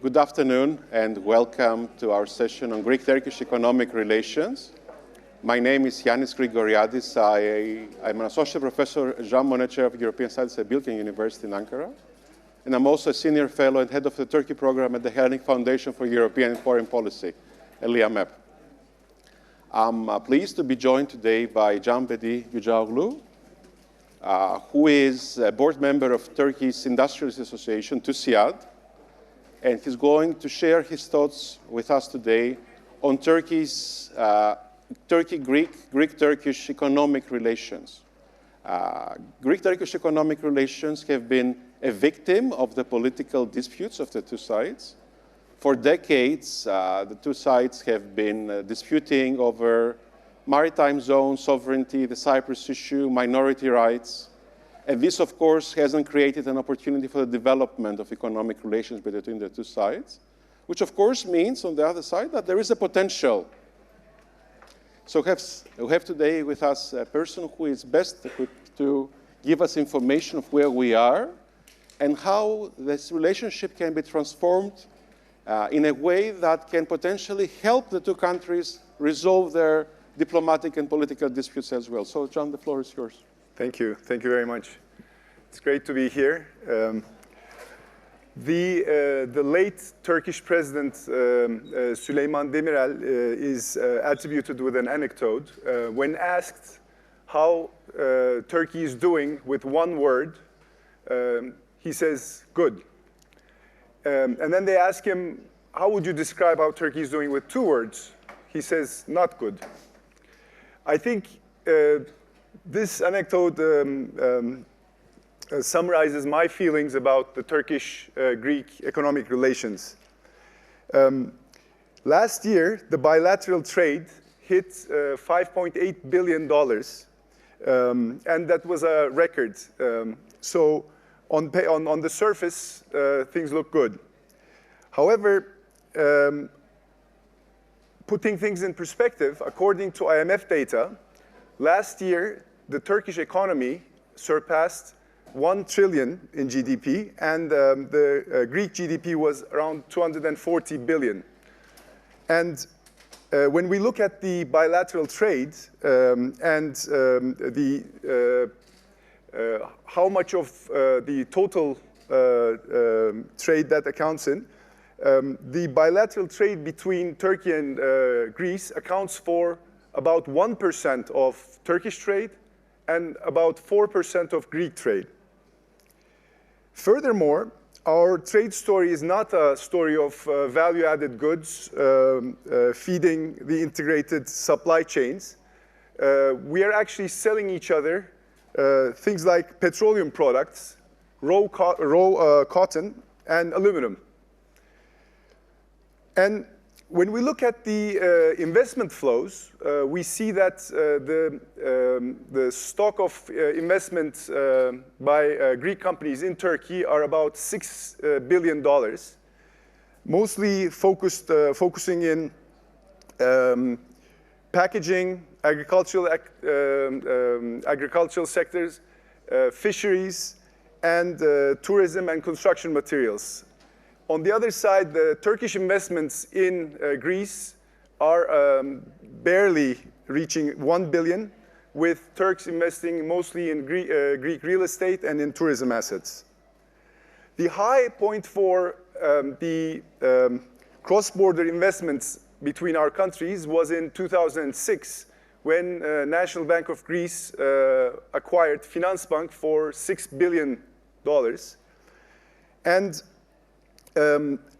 Good afternoon and welcome to our session on Greek-Turkish economic relations. My name is Ioannis Grigoriadis. I'm an associate professor, Jean Monnet Chair of European Studies at Bilkent University in Ankara. And I'm also a senior fellow and head of the Turkey program at the Hellenic Foundation for European Foreign Policy, ELIAMEP. I'm pleased to be joined today by Bedii Yücaoğlu, who is a board member of Turkey's Industrialist Association, TÜSİAD, and he's going to share his thoughts with us today on Turkey's Greek-Turkish economic relations. Greek-Turkish economic relations have been a victim of the political disputes of the two sides. For decades, the two sides have been disputing over maritime zone sovereignty, the Cyprus issue, minority rights. And this, of course, hasn't created an opportunity for the development of economic relations between the two sides, which, of course, means, on the other side, that there is a potential. So we have today with us a person who is best equipped to give us information of where we are and how this relationship can be transformed in a way that can potentially help the two countries resolve their diplomatic and political disputes as well. So, John, the floor is yours. Thank you. Thank you very much. It's great to be here. The late Turkish president, Süleyman Demirel, is attributed with an anecdote. When asked how Turkey is doing with one word, he says, good. And then they ask him, how would you describe how Turkey is doing with two words? He says, not good. I think this anecdote summarizes my feelings about the Turkish-Greek economic relations. Last year, the bilateral trade hit $5.8 billion, and that was a record. So on the surface, things look good. However, putting things in perspective, according to IMF data, last year, the Turkish economy surpassed 1 trillion in GDP, and the Greek GDP was around 240 billion. And when we look at the bilateral trade and how much of the total trade that accounts in, the bilateral trade between Turkey and Greece accounts for about 1% of Turkish trade and about 4% of Greek trade. Furthermore, our trade story is not a story of value-added goods feeding the integrated supply chains. We are actually selling each other things like petroleum products, raw cotton, and aluminum. And when we look at the investment flows, we see that the stock of investment by Greek companies in Turkey are about $6 billion, mostly focusing in packaging, agricultural sectors, fisheries, and tourism and construction materials. On the other side, the Turkish investments in Greece are barely reaching 1 billion, with Turks investing mostly in Greek real estate and in tourism assets. The high point for the cross-border investments between our countries was in 2006, when National Bank of Greece acquired Finansbank for $6 billion. And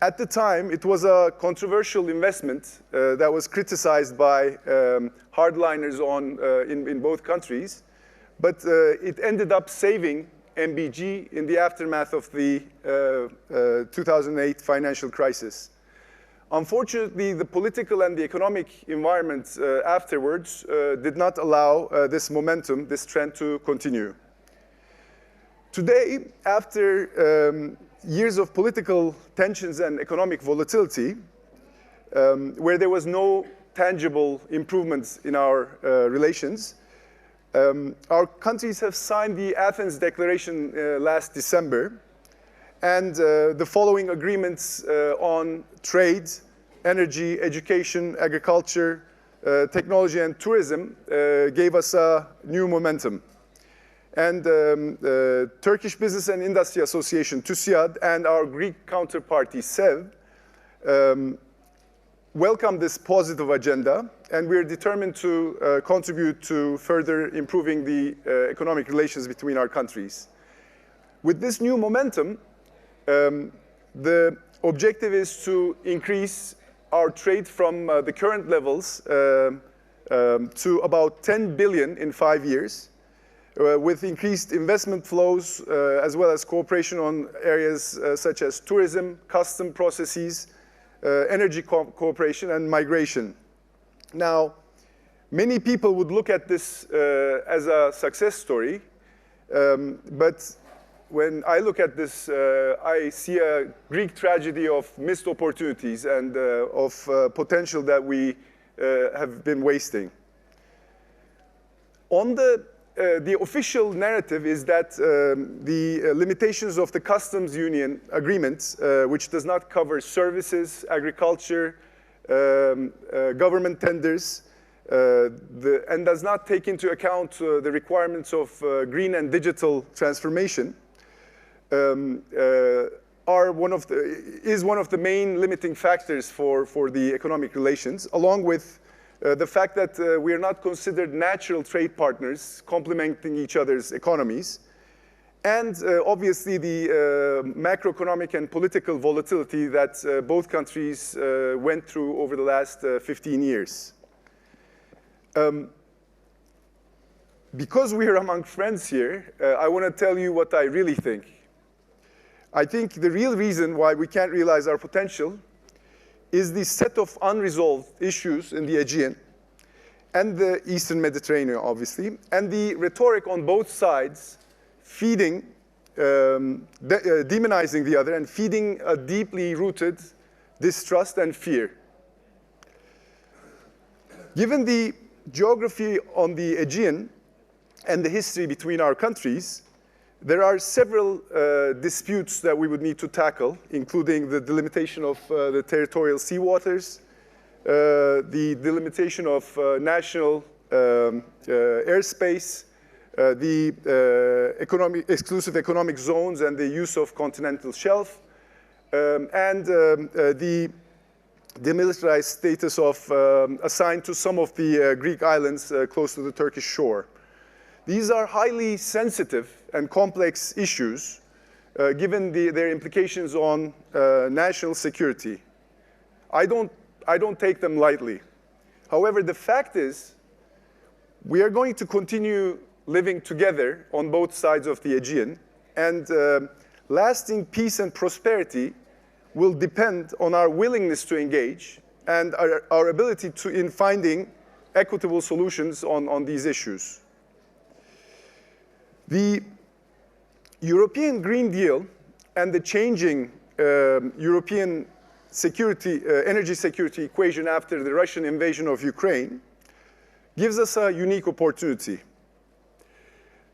at the time, it was a controversial investment that was criticized by hardliners in both countries, but it ended up saving MBG in the aftermath of the 2008 financial crisis. Unfortunately, the political and the economic environment afterwards did not allow this momentum, this trend to continue. Today, after years of political tensions and economic volatility, where there was no tangible improvements in our relations, our countries have signed the Athens Declaration last December, and the following agreements on trade, energy, education, agriculture, technology, and tourism gave us a new momentum. And Turkish Business and Industry Association, TÜSİAD, and our Greek counterparty, SEV, welcome this positive agenda, and we're determined to contribute to further improving the economic relations between our countries. With this new momentum, the objective is to increase our trade from the current levels to about 10 billion in 5 years, with increased investment flows as well as cooperation on areas such as tourism, custom processes, energy cooperation, and migration. Now, many people would look at this as a success story, but when I look at this, I see a Greek tragedy of missed opportunities and of potential that we have been wasting. On the official narrative is that the limitations of the customs union agreement, which does not cover services, agriculture, government tenders, and does not take into account the requirements of green and digital transformation, is one of the main limiting factors for the economic relations, along with the fact that we are not considered natural trade partners complementing each other's economies, and obviously the macroeconomic and political volatility that both countries went through over the last 15 years. Because we are among friends here, I want to tell you what I really think. I think the real reason why we can't realize our potential is the set of unresolved issues in the Aegean and the Eastern Mediterranean, obviously, and the rhetoric on both sides feeding, demonizing the other and feeding a deeply rooted distrust and fear. Given the geography on the Aegean and the history between our countries, there are several disputes that we would need to tackle, including the delimitation of the territorial sea waters, the delimitation of national airspace, the exclusive economic zones and the use of continental shelf, and the demilitarized status of assigned to some of the Greek islands close to the Turkish shore. These are highly sensitive and complex issues, given their implications on national security. I don't take them lightly. However, the fact is, we are going to continue living together on both sides of the Aegean, and lasting peace and prosperity will depend on our willingness to engage and our ability in finding equitable solutions on these issues. The European Green Deal and the changing European energy security equation after the Russian invasion of Ukraine gives us a unique opportunity.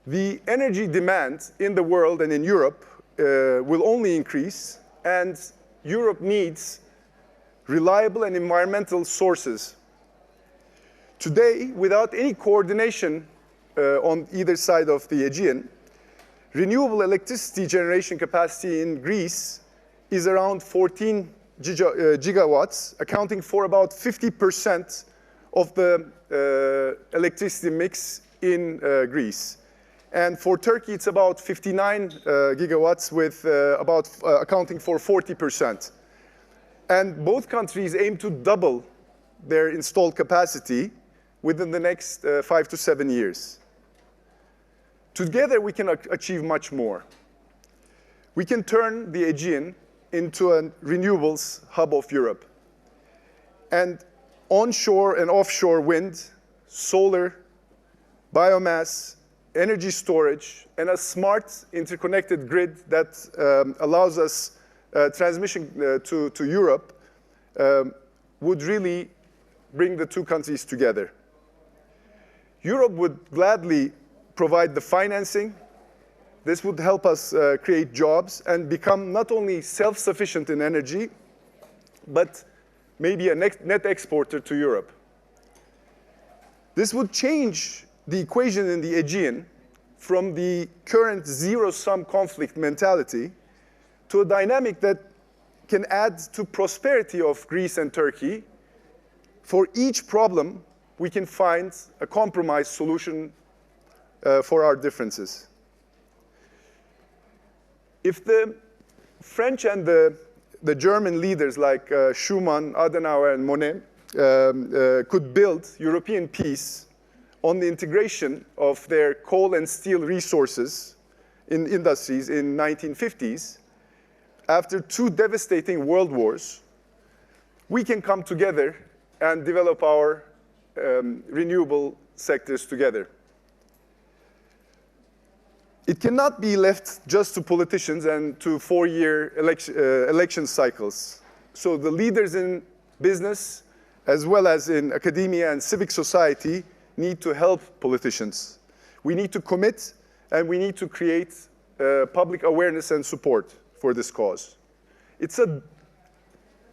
The energy demand in the world and in Europe will only increase, and Europe needs reliable and environmental sources. Today, without any coordination on either side of the Aegean, renewable electricity generation capacity in Greece is around 14 gigawatts, accounting for about 50% of the electricity mix in Greece. And for Turkey, it's about 59 gigawatts, with accounting for 40%. And both countries aim to double their installed capacity within the next 5 to 7 years. Together, we can achieve much more. We can turn the Aegean into a renewables hub of Europe. And onshore and offshore wind, solar, biomass, energy storage, and a smart interconnected grid that allows us transmission to Europe would really bring the two countries together. Europe would gladly provide the financing, This would help us create jobs and become not only self-sufficient in energy, but maybe a net exporter to Europe. This would change the equation in the Aegean from the current zero-sum conflict mentality to a dynamic that can add to prosperity of Greece and Turkey. For each problem, we can find a compromise solution for our differences. If the French and the German leaders like Schuman, Adenauer, and Monnet could build European peace on the integration of their coal and steel resources in industries in 1950s, after 2 devastating world wars, we can come together and develop our renewable sectors together. It cannot be left just to politicians and to 4-year election cycles. So the leaders in business, as well as in academia and civic society, need to help politicians. We need to commit, and we need to create public awareness and support for this cause.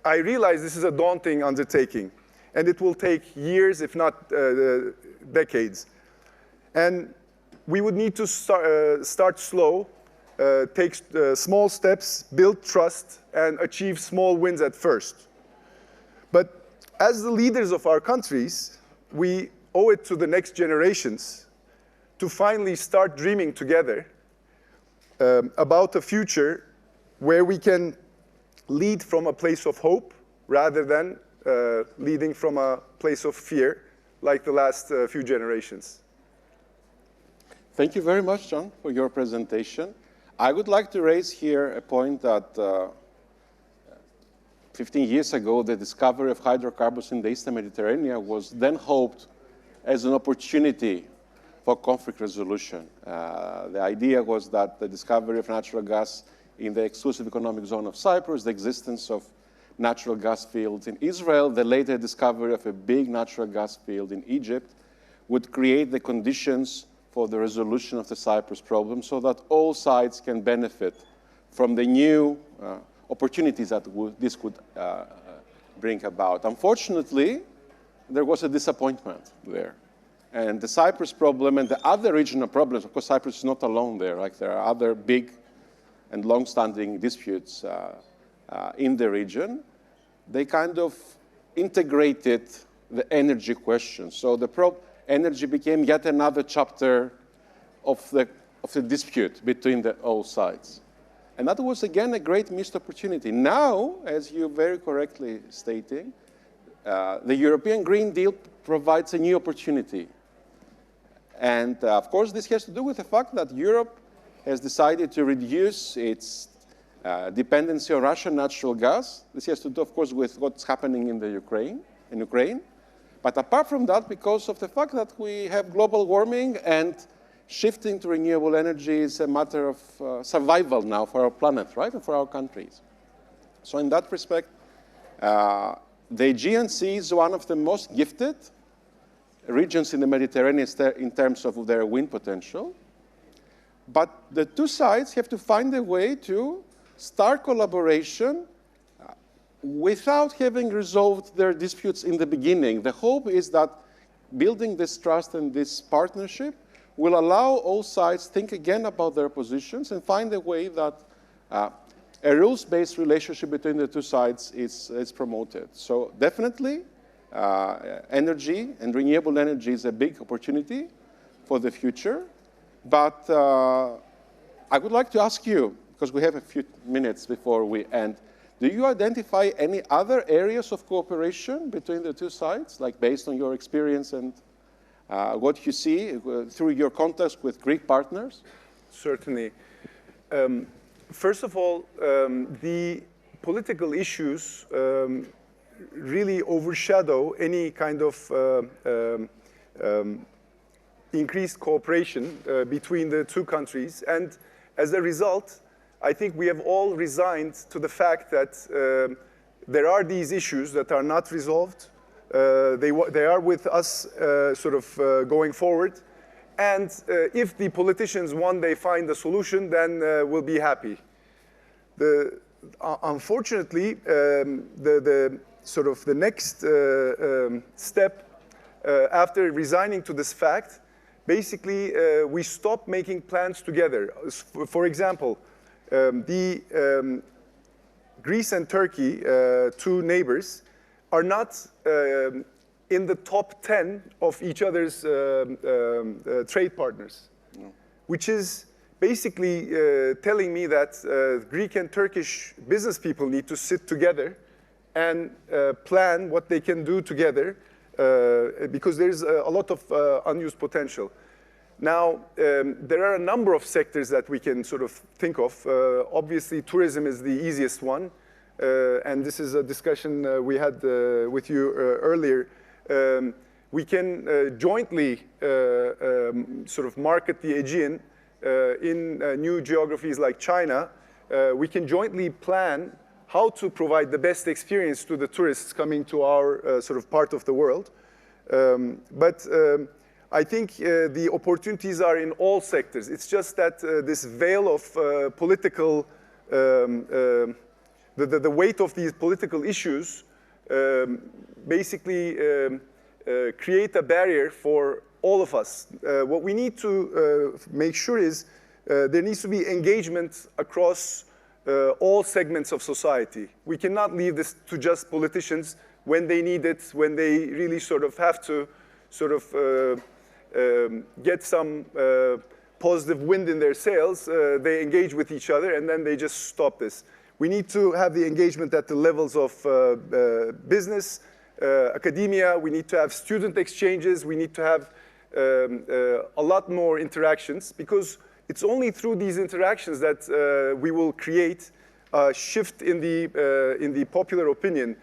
I realize this is a daunting undertaking, and it will take years, if not decades. And we would need to start slow, take small steps, build trust, and achieve small wins at first. But as the leaders of our countries, we owe it to the next generations to finally start dreaming together about a future where we can lead from a place of hope rather than leading from a place of fear like the last few generations. Thank you very much, John, for your presentation. I would like to raise here a point that 15 years ago, the discovery of hydrocarbons in the Eastern Mediterranean was then hoped as an opportunity for conflict resolution. The idea was that the discovery of natural gas in the exclusive economic zone of Cyprus, the existence of natural gas fields in Israel, the later discovery of a big natural gas field in Egypt would create the conditions for the resolution of the Cyprus problem so that all sides can benefit from the new opportunities that this could bring about. Unfortunately, there was a disappointment there. And the Cyprus problem and the other regional problems, of course, Cyprus is not alone there. Like there are other big and long-standing disputes in the region. They kind of integrated the energy question. So the energy became yet another chapter of the dispute between all sides. And that was, again, a great missed opportunity. Now, as you very correctly stating, the European Green Deal provides a new opportunity. And, of course, this has to do with the fact that Europe has decided to reduce its dependency on Russian natural gas. This has to do, of course, with what's happening in Ukraine. But apart from that, because of the fact that we have global warming and shifting to renewable energy is a matter of survival now for our planet, right, and for our countries. So in that respect, the Aegean Sea is one of the most gifted regions in the Mediterranean in terms of their wind potential. But the two sides have to find a way to start collaboration without having resolved their disputes in the beginning. The hope is that building this trust and this partnership will allow all sides to think again about their positions and find a way that a rules-based relationship between the two sides is promoted. So definitely, energy and renewable energy is a big opportunity for the future. But I would like to ask you, because we have a few minutes before we end, do you identify any other areas of cooperation between the two sides, like based on your experience and what you see through your contacts with Greek partners? Certainly. First of all, the political issues really overshadow any kind of increased cooperation between the two countries. And as a result, I think we have all resigned to the fact that there are these issues that are not resolved. They are with us sort of going forward. And if the politicians one day find a solution, then we'll be happy. Unfortunately, the next step after resigning to this fact, basically we stop making plans together. For example, Greece and Turkey, two neighbors, are not in the top 10 of each other's trade partners, no. Which is basically telling me that Greek and Turkish business people need to sit together and plan what they can do together because there's a lot of unused potential. Now, there are a number of sectors that we can sort of think of. Obviously, tourism is the easiest one. And this is a discussion we had with you earlier. We can jointly sort of market the Aegean in new geographies like China. We can jointly plan how to provide the best experience to the tourists coming to our sort of part of the world. But I think the opportunities are in all sectors. It's just that this veil of political, the weight of these political issues basically create a barrier for all of us. What we need to make sure is there needs to be engagement across all segments of society. We cannot leave this to just politicians when they need it, when they really sort of have to sort of get some positive wind in their sails. They engage with each other and then they just stop this. We need to have the engagement at the levels of business, academia. We need to have student exchanges. We need to have a lot more interactions because it's only through these interactions that we will create a shift in the popular opinion.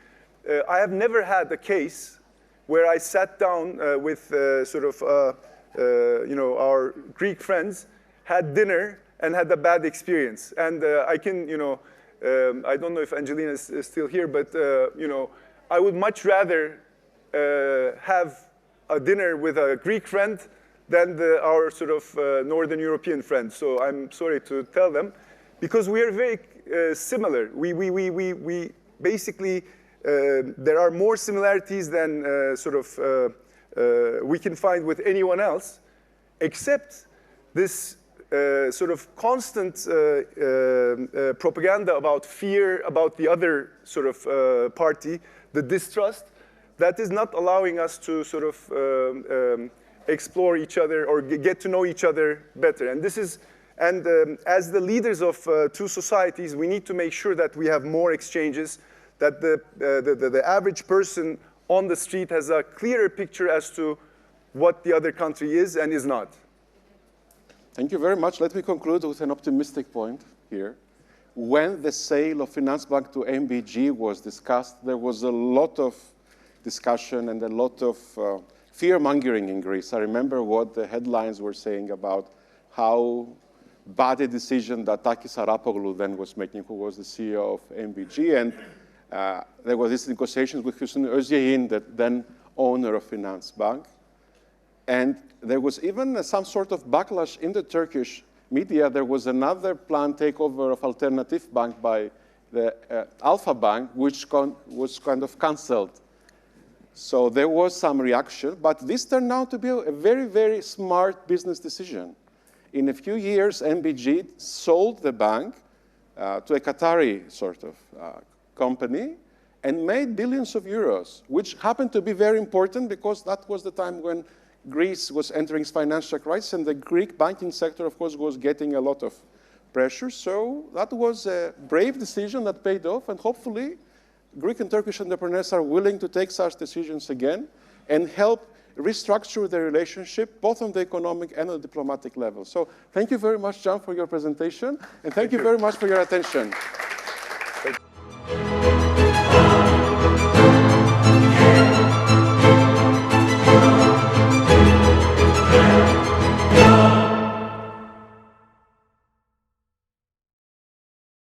I have never had a case where I sat down with sort of our Greek friends, had dinner, and had a bad experience. And I can, I don't know if Angelina is still here, but I would much rather have a dinner with a Greek friend than our sort of Northern European friends. So I'm sorry to tell them, because we are very similar. We basically, there are more similarities than sort of we can find with anyone else, except this sort of constant propaganda about fear, about the other sort of party, the distrust, that is not allowing us to sort of explore each other or get to know each other better. And this is, and as the leaders of two societies, we need to make sure that we have more exchanges, that the average person on the street has a clearer picture as to what the other country is and is not. Thank you very much. Let me conclude with an optimistic point here. When the sale of Finansbank to MBG was discussed, there was a lot of discussion and a lot of fear-mongering in Greece. I remember what the headlines were saying about how bad a decision that Takis Arapoglou then was making, who was the CEO of MBG. And there were these negotiations with Hüsnü Özyeğin, the then owner of Finansbank. And there was even some sort of backlash in the Turkish media. There was another planned takeover of Alternatif Bank by the Alpha Bank, which was kind of canceled. So there was some reaction, but this turned out to be a very, very smart business decision. In a few years, MBG sold the bank to a Qatari sort of company and made billions of euros, which happened to be very important because that was the time when Greece was entering its financial crisis, and the Greek banking sector, of course, was getting a lot of pressure. So that was a brave decision that paid off, and hopefully Greek and Turkish entrepreneurs are willing to take such decisions again and help restructure the relationship, both on the economic and on the diplomatic level. So thank you very much, John, for your presentation, and thank you very much for your attention.